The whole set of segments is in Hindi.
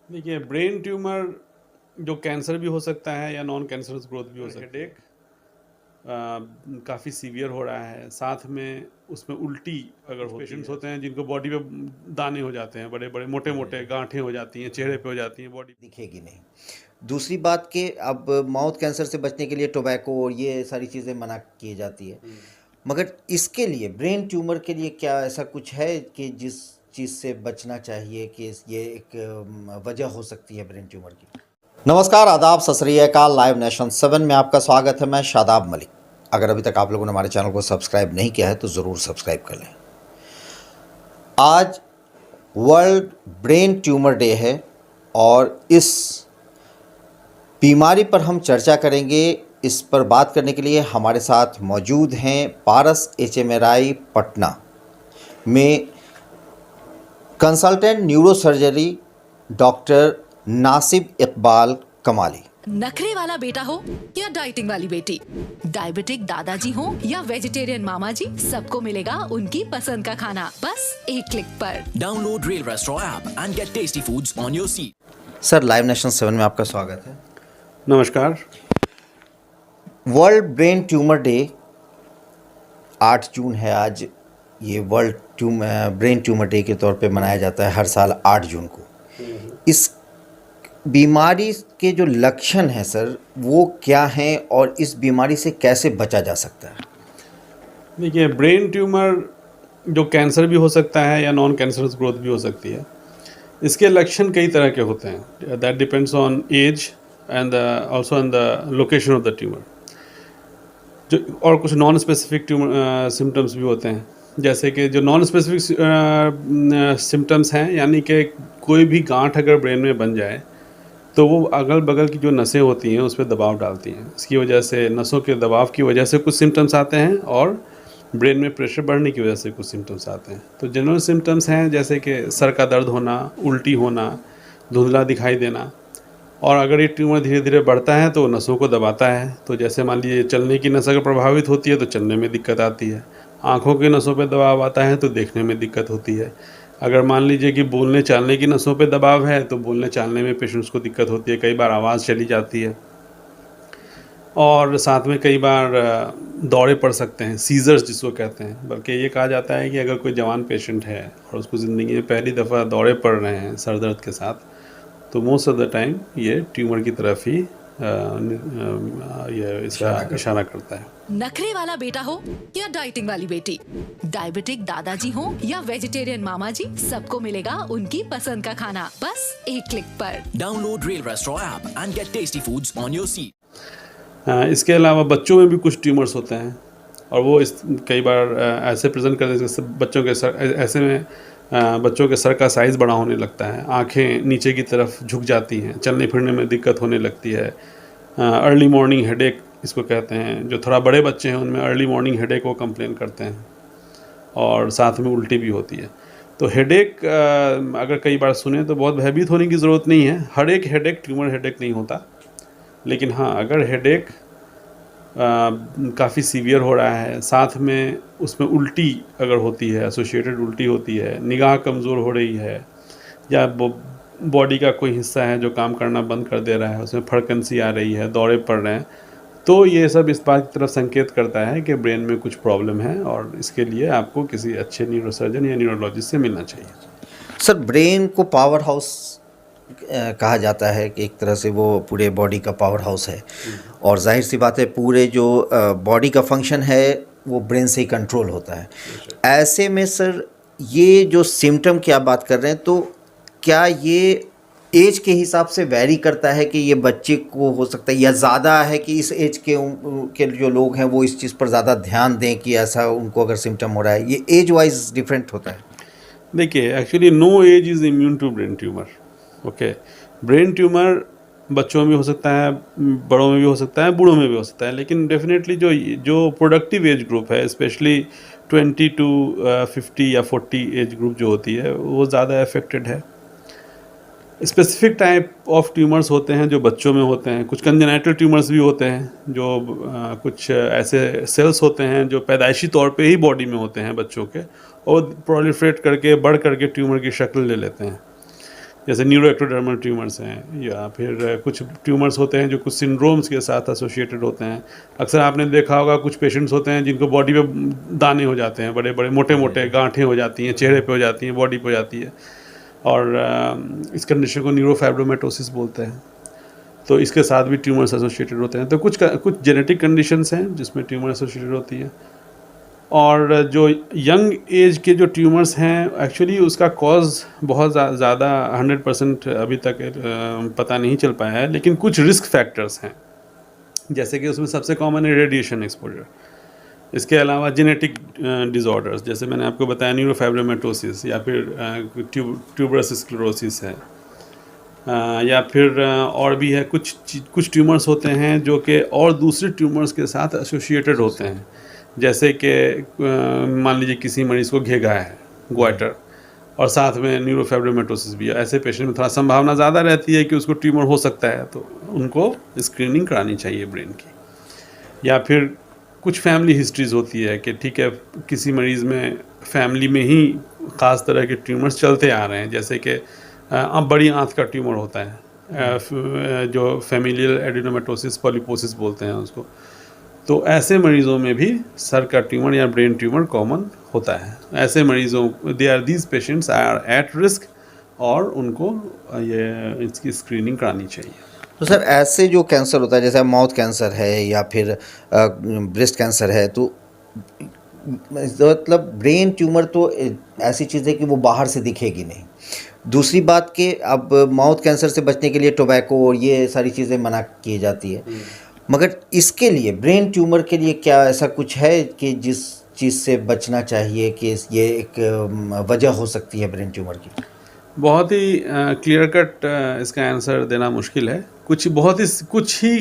देखिए, ब्रेन ट्यूमर जो कैंसर भी हो सकता है या नॉन कैंसरस ग्रोथ भी हो सकता है। हेडेक काफ़ी सीवियर हो रहा है, साथ में उसमें उल्टी अगर होती पेशेंट्स होते हैं जिनको बॉडी पे दाने हो जाते हैं, बड़े बड़े मोटे मोटे गांठें हो जाती हैं, चेहरे पे हो जाती हैं, बॉडी दिखेगी नहीं। दूसरी बात कि अब माउथ कैंसर से बचने के लिए टोबैको और ये सारी चीज़ें मना की जाती है, मगर इसके लिए ब्रेन ट्यूमर के लिए क्या ऐसा कुछ है कि जिस चीज़ से बचना चाहिए कि ये एक वजह हो सकती है ब्रेन ट्यूमर की? नमस्कार, आदाब, सत श्री अकाल। लाइव नेशन 7 में आपका स्वागत है। मैं शादाब मलिक। अगर अभी तक आप लोगों ने हमारे चैनल को सब्सक्राइब नहीं किया है तो ज़रूर सब्सक्राइब कर लें। आज वर्ल्ड ब्रेन ट्यूमर डे है और इस बीमारी पर हम चर्चा करेंगे। इस पर बात करने के लिए हमारे साथ मौजूद हैं पारस HMRI पटना में consultant neurosurgery doctor Nasib Iqbal कमाली। नखरे वाला बेटा हो या डाइटिंग वाली बेटी, डायबिटिक दादाजी हो या वेजिटेरियन मामा जी, सबको मिलेगा उनकी पसंद का खाना बस एक क्लिक पर। Download Rail Restaurant app and get tasty foods on your seat. Sir, live nation 7 में आपका स्वागत है। नमस्कार। वर्ल्ड ब्रेन ट्यूमर डे 8 जून है आज। ये वर्ल्ड ब्रेन ट्यूमर डे के तौर पे मनाया जाता है हर साल 8 जून को। इस बीमारी के जो लक्षण हैं सर, वो क्या हैं और इस बीमारी से कैसे बचा जा सकता है? देखिए, ब्रेन ट्यूमर जो कैंसर भी हो सकता है या नॉन कैंसरस ग्रोथ भी हो सकती है। इसके लक्षण कई तरह के होते हैं, that depends on age and also on the location of the tumour. जो और कुछ नॉन स्पेसिफिक ट्यूमर सिम्टम्स भी होते हैं, जैसे कि जो नॉन स्पेसिफिक सिम्टम्स हैं, यानी कि कोई भी गांठ अगर ब्रेन में बन जाए तो वो अगल बगल की जो नसें होती हैं उस पर दबाव डालती हैं। इसकी वजह से नसों के दबाव की वजह से कुछ सिम्टम्स आते हैं और ब्रेन में प्रेशर बढ़ने की वजह से कुछ सिम्टम्स आते हैं। तो जनरल सिम्टम्स हैं जैसे कि सर का दर्द होना, उल्टी होना, धुंधला दिखाई देना। और अगर ये ट्यूमर धीरे धीरे बढ़ता है तो नसों को दबाता है। तो जैसे मान लीजिए चलने की नस अगर प्रभावित होती है तो चलने में दिक्कत आती है, आँखों की नसों पर दबाव आता है तो देखने में दिक्कत होती है। अगर मान लीजिए कि बोलने चालने की नसों पे दबाव है तो बोलने चालने में पेशेंट्स को दिक्कत होती है, कई बार आवाज़ चली जाती है और साथ में कई बार दौरे पड़ सकते हैं, सीजर्स जिसको कहते हैं। बल्कि ये कहा जाता है कि अगर कोई जवान पेशेंट है और उसको ज़िंदगी में पहली दफ़ा दौरे पड़ रहे हैं सर दर्द के साथ, तो मोस्ट ऑफ द टाइम ये ट्यूमर की तरफ ही ये इसका इशारा करता है। नखरे वाला बेटा हो या डाइटिंग वाली बेटी, डायबिटिक दादाजी हो या वेजिटेरियन मामा जी, सबको मिलेगा उनकी पसंद का खाना बस एक क्लिक पर। Download Rail Restaurant app and get tasty foods on your seat. इसके अलावा बच्चों में भी कुछ ट्यूमर्स होते हैं और वो कई बार ऐसे प्रेजेंट करते हैं जैसे बच्चों के सर ऐसे में बच्चों के सर का साइज़ बड़ा होने लगता है, आंखें नीचे की तरफ झुक जाती हैं, चलने फिरने में दिक्कत होने लगती है। अर्ली मॉर्निंग हेडेक इसको कहते हैं। जो थोड़ा बड़े बच्चे हैं उनमें अर्ली मॉर्निंग हेडेक को कंप्लेन करते हैं और साथ में उल्टी भी होती है। तो हेडेक अगर कई बार सुने तो बहुत भयभीत होने की ज़रूरत नहीं है। हर एक हेडेक ट्यूमर हेडेक नहीं होता, लेकिन हाँ, अगर हेडेक काफ़ी सीवियर हो रहा है, साथ में उसमें उल्टी अगर होती है, एसोसिएटेड उल्टी होती है, निगाह कमज़ोर हो रही है, या बॉडी का कोई हिस्सा है जो काम करना बंद कर दे रहा है, उसमें फड़कन सी आ रही है, दौरे पड़ रहे हैं, तो ये सब इस बात की तरफ संकेत करता है कि ब्रेन में कुछ प्रॉब्लम है और इसके लिए आपको किसी अच्छे न्यूरोसर्जन या न्यूरोलॉजिस्ट से मिलना चाहिए। सर, ब्रेन को पावर हाउस कहा जाता है कि एक तरह से वो पूरे बॉडी का पावर हाउस है और जाहिर सी बात है पूरे जो बॉडी का फंक्शन है वो ब्रेन से ही कंट्रोल होता है। ऐसे में सर, ये जो सिम्टम की आप बात कर रहे हैं, तो क्या ये एज के हिसाब से वैरी करता है कि ये बच्चे को हो सकता है, या ज़्यादा है कि इस एज के जो लोग हैं वो इस चीज़ पर ज़्यादा ध्यान दें कि ऐसा उनको अगर सिम्टम हो रहा है? ये एज वाइज डिफरेंट होता है? देखिए, actually no age is immune to brain tumour. Okay, brain tumour बच्चों में भी हो सकता है, बड़ों में भी हो सकता है, बूढ़ों में भी हो सकता है, लेकिन डेफिनेटली जो प्रोडक्टिव एज ग्रुप है, स्पेशली 20 to 50 या 40 एज ग्रुप जो होती है, वो ज़्यादा अफेक्टेड है। स्पेसिफिक टाइप ऑफ ट्यूमर्स होते हैं जो बच्चों में होते हैं। कुछ कंजेनाइटल ट्यूमर्स भी होते हैं जो कुछ ऐसे सेल्स होते हैं जो पैदाइशी तौर पे ही बॉडी में होते हैं बच्चों के, और प्रोलिफरेट करके बढ़ करके ट्यूमर की शक्ल ले लेते हैं। जैसे न्यूरोएक्टोडर्मल ट्यूमर्स हैं, या फिर कुछ ट्यूमर्स होते हैं जो कुछ सिंड्रोम्स के साथ एसोसिएटेड होते हैं। अक्सर आपने देखा होगा कुछ पेशेंट्स होते हैं जिनको बॉडी पे दाने हो जाते हैं, बड़े बड़े मोटे मोटे गांठें हो जाती हैं, चेहरे पे हो जाती हैं, बॉडी पे हो जाती है, और इस कंडीशन को न्यूरोफाइब्रोमेटोसिस बोलते हैं। तो इसके साथ भी ट्यूमर्स एसोसिएटेड होते हैं। तो कुछ जेनेटिक कंडीशंस हैं जिसमें ट्यूमर एसोसिएटेड होती है, और जो यंग एज के जो ट्यूमर्स हैं एक्चुअली उसका कॉज बहुत ज़्यादा 100% अभी तक पता नहीं चल पाया है, लेकिन कुछ रिस्क फैक्टर्स हैं, जैसे कि उसमें सबसे कॉमन है रेडिएशन एक्सपोजर। इसके अलावा जेनेटिक डिसऑर्डर्स, जैसे मैंने आपको बताया न्यूरोफाइब्रोमेटोसिस, या फिर ट्यूबरस स्क्लेरोसिस है, या फिर और भी है कुछ ट्यूमर्स होते हैं जो कि और दूसरे ट्यूमर्स के साथ एसोसिएटेड होते हैं। जैसे कि मान लीजिए किसी मरीज़ को घेगा है, ग्वाइटर, और साथ में न्यूरोफाइब्रोमेटोसिस भी है, ऐसे पेशेंट में थोड़ा संभावना ज़्यादा रहती है कि उसको ट्यूमर हो सकता है, तो उनको स्क्रीनिंग करानी चाहिए ब्रेन की। या फिर कुछ फैमिली हिस्ट्रीज़ होती है कि ठीक है, किसी मरीज़ में फैमिली में ही ख़ास तरह के ट्यूमर्स चलते आ रहे हैं, जैसे कि अब बड़ी आंत का ट्यूमर होता है, जो फैमिलियल एडिनोमेटोसिस पॉलीपोसिस बोलते हैं उसको। तो ऐसे मरीज़ों में भी सर का ट्यूमर या ब्रेन ट्यूमर कॉमन होता है। ऐसे मरीज़ों these patients are at risk, और उनको ये इसकी स्क्रीनिंग करानी चाहिए। तो सर ऐसे जो कैंसर होता है, जैसे माउथ कैंसर है या फिर ब्रेस्ट कैंसर है, तो मतलब ब्रेन ट्यूमर तो ऐसी चीज़ है कि वो बाहर से दिखेगी नहीं। दूसरी बात कि अब माउथ कैंसर से बचने के लिए टोबैको और ये सारी चीज़ें मना की जाती है, मगर इसके लिए ब्रेन ट्यूमर के लिए क्या ऐसा कुछ है कि जिस चीज़ से बचना चाहिए, कि ये एक वजह हो सकती है ब्रेन ट्यूमर की? बहुत ही क्लियर कट इसका आंसर देना मुश्किल है। कुछ ही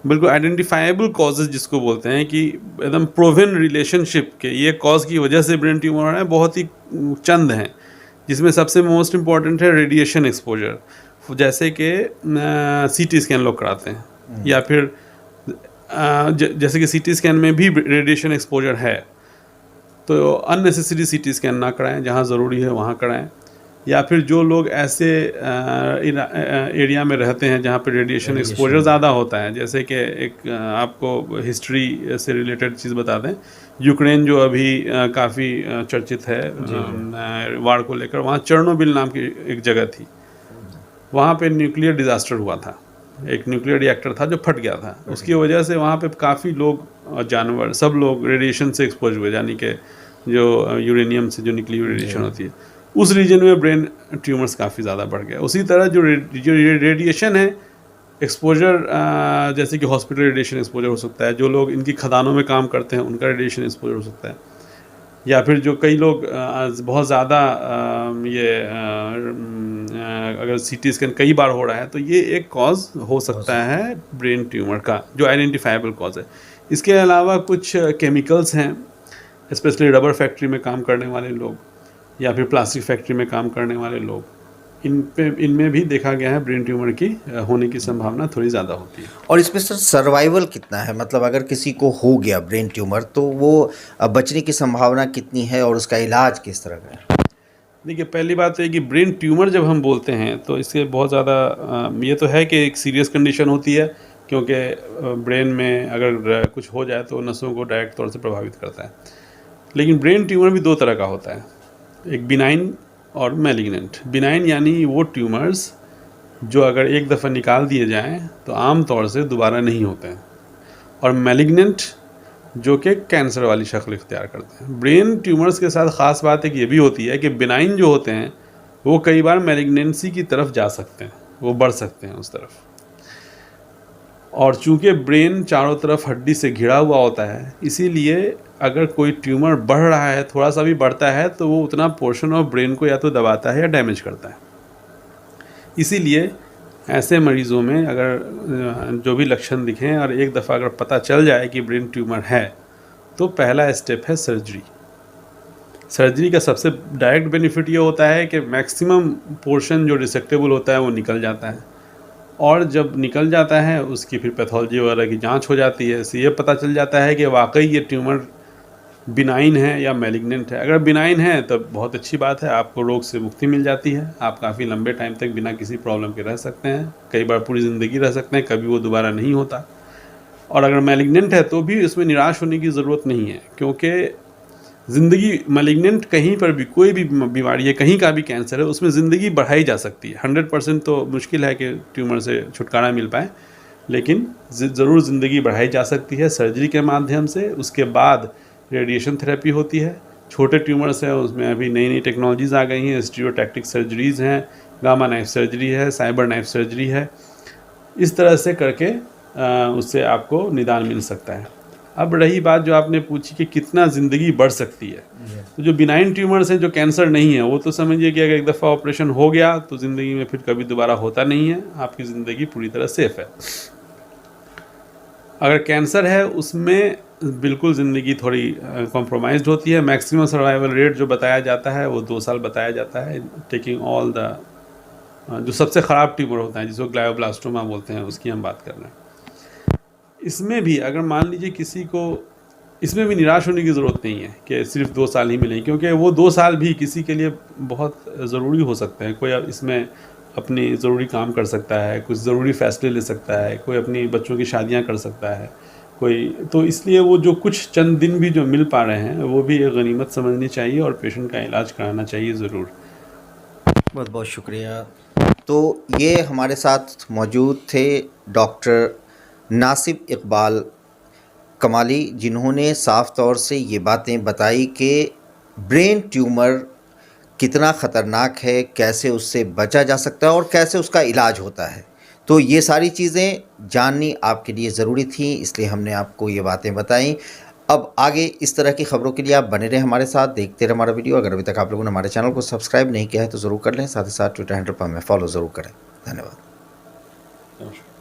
बिल्कुल आइडेंटिफाइबल कॉजेज़ जिसको बोलते हैं कि एकदम प्रूवन रिलेशनशिप के ये कॉज की वजह से ब्रेन ट्यूमर हो रहा है, बहुत ही चंद हैं, जिसमें सबसे मोस्ट इम्पॉर्टेंट है रेडिएशन एक्सपोजर। जैसे कि CT स्कैन लोग कराते हैं, या फिर जैसे कि CT स्कैन में भी रेडिएशन एक्सपोजर है, तो अननेसेसरी CT स्कैन ना कराएं, जहाँ ज़रूरी है वहाँ कराएं। या फिर जो लोग ऐसे एरिया में रहते हैं जहाँ पर रेडिएशन एक्सपोजर ज़्यादा होता है, जैसे कि एक आपको हिस्ट्री से रिलेटेड चीज़ बता दें, यूक्रेन जो अभी काफ़ी चर्चित है वार को लेकर, वहाँ चेर्नोबिल नाम की एक जगह थी, वहाँ पे न्यूक्लियर डिज़ास्टर हुआ था, एक न्यूक्लियर रिएक्टर था जो फट गया था। उसकी वजह से वहाँ पे काफ़ी लोग, जानवर, सब लोग रेडिएशन से एक्सपोज हुए, यानी कि जो यूरेनियम से जो निकली हुई रेडिएशन होती है, उस रीजन में ब्रेन ट्यूमर्स काफ़ी ज़्यादा बढ़ गया। उसी तरह जो रेडिएशन है एक्सपोजर, जैसे कि हॉस्पिटल रेडिएशन एक्सपोजर हो सकता है, जो लोग इनकी खदानों में काम करते हैं उनका रेडिएशन एक्सपोजर हो सकता है, या फिर जो कई लोग बहुत ज़्यादा अगर CT स्कैन कई बार हो रहा है, तो ये एक कॉज हो सकता है ब्रेन ट्यूमर का, जो आइडेंटिफाइबल कॉज है। इसके अलावा कुछ केमिकल्स हैं, स्पेशली रबर फैक्ट्री में काम करने वाले लोग, या फिर प्लास्टिक फैक्ट्री में काम करने वाले लोग, इनमें भी देखा गया है ब्रेन ट्यूमर की होने की संभावना थोड़ी ज़्यादा होती है। और इसमें सर सर्वाइवल कितना है, मतलब अगर किसी को हो गया ब्रेन ट्यूमर तो वो बचने की संभावना कितनी है और उसका इलाज किस तरह का है? देखिए, पहली बात तो है कि ब्रेन ट्यूमर जब हम बोलते हैं तो इससे बहुत ज़्यादा ये तो है कि एक सीरियस कंडीशन होती है, क्योंकि ब्रेन में अगर कुछ हो जाए तो नसों को डायरेक्ट तौर से प्रभावित करता है। लेकिन ब्रेन ट्यूमर भी दो तरह का होता है, एक बिनाइन और मैलिग्नेंट। बिनाइन यानी वो ट्यूमर्स जो अगर एक दफ़ा निकाल दिए जाएं तो आम तौर से दोबारा नहीं होते हैं, और मैलिग्नेंट जो कि कैंसर वाली शक्ल इख्तियार करते हैं। ब्रेन ट्यूमर्स के साथ ख़ास बात एक ये भी होती है कि बिनाइन जो होते हैं वो कई बार मैलिग्नेंसी की तरफ जा सकते हैं, वो बढ़ सकते हैं उस तरफ। और चूंकि ब्रेन चारों तरफ हड्डी से घिरा हुआ होता है, इसीलिए अगर कोई ट्यूमर बढ़ रहा है, थोड़ा सा भी बढ़ता है, तो वो उतना पोर्शन ऑफ ब्रेन को या तो दबाता है या डैमेज करता है। इसीलिए ऐसे मरीज़ों में अगर जो भी लक्षण दिखें और एक दफ़ा अगर पता चल जाए कि ब्रेन ट्यूमर है, तो पहला स्टेप है सर्जरी। सर्जरी का सबसे डायरेक्ट बेनिफिट ये होता है कि मैक्सिमम पोर्शन जो रिसेक्टेबल होता है वो निकल जाता है, और जब निकल जाता है उसकी फिर पैथोलॉजी वगैरह की जांच हो जाती है, इससे ये पता चल जाता है कि वाकई ये ट्यूमर बिनाइन है या मैलिग्नेंट है। अगर बिनाइन है तो बहुत अच्छी बात है, आपको रोग से मुक्ति मिल जाती है, आप काफ़ी लंबे टाइम तक बिना किसी प्रॉब्लम के रह सकते हैं, कई बार पूरी ज़िंदगी रह सकते हैं, कभी वो दोबारा नहीं होता। और अगर मैलिग्नेंट है तो भी इसमें निराश होने की ज़रूरत नहीं है, क्योंकि ज़िंदगी मैलिग्नेंट कहीं पर भी कोई भी बीमारी है, कहीं का भी कैंसर है, उसमें ज़िंदगी बढ़ाई जा सकती है। 100% तो मुश्किल है कि ट्यूमर से छुटकारा मिल पाए, लेकिन ज़रूर ज़िंदगी बढ़ाई जा सकती है सर्जरी के माध्यम से। उसके बाद रेडिएशन थेरेपी होती है। छोटे ट्यूमर्स हैं उसमें अभी नई नई टेक्नोलॉजीज़ आ गई हैं, स्टीरियोटैक्टिक सर्जरीज़ हैं, गामा नाइफ सर्जरी है, साइबर नाइफ सर्जरी है। इस तरह से करके उससे आपको निदान मिल सकता है। अब रही बात जो आपने पूछी कि कितना ज़िंदगी बढ़ सकती है, तो जो बिनाइन ट्यूमर्स हैं, जो कैंसर नहीं है, वो तो समझिए कि अगर एक दफ़ा ऑपरेशन हो गया तो ज़िंदगी में फिर कभी दोबारा होता नहीं है, आपकी ज़िंदगी पूरी तरह सेफ़ है। अगर कैंसर है उसमें बिल्कुल ज़िंदगी थोड़ी कॉम्प्रोमाइज़्ड होती है। मैक्सिमम सर्वाइवल रेट जो बताया जाता है वो 2 साल बताया जाता है, टेकिंग ऑल द जो सबसे ख़राब ट्यूमर होता है जिसको ग्लायोब्लास्टोमा बोलते हैं, उसकी हम बात कर रहे हैं। इसमें भी अगर मान लीजिए किसी को, इसमें भी निराश होने की ज़रूरत नहीं है कि सिर्फ 2 साल ही मिलेंगे, क्योंकि वो 2 साल भी किसी के लिए बहुत ज़रूरी हो सकते हैं। कोई इसमें अपनी ज़रूरी काम कर सकता है, कुछ ज़रूरी फ़ैसले ले सकता है, कोई अपनी बच्चों की शादियां कर सकता है, कोई तो इसलिए वो जो कुछ चंद दिन भी जो मिल पा रहे हैं वो भी एक गनीमत समझनी चाहिए और पेशेंट का इलाज कराना चाहिए ज़रूर। बहुत बहुत शुक्रिया। तो ये हमारे साथ मौजूद थे डॉक्टर नासिब इकबाल कमाली, जिन्होंने साफ तौर से ये बातें बताई कि ब्रेन ट्यूमर कितना ख़तरनाक है, कैसे उससे बचा जा सकता है और कैसे उसका इलाज होता है। तो ये सारी चीज़ें जाननी आपके लिए ज़रूरी थी, इसलिए हमने आपको ये बातें बताई। अब आगे इस तरह की खबरों के लिए आप बने रहें हमारे साथ, देखते रहें हमारा वीडियो। अगर अभी तक आप लोगों ने हमारे चैनल को सब्सक्राइब नहीं किया है तो ज़रूर कर लें, साथ ही साथ ट्विटर हैंडल पर हमें फॉलो ज़रूर करें। धन्यवाद। नमस्कार।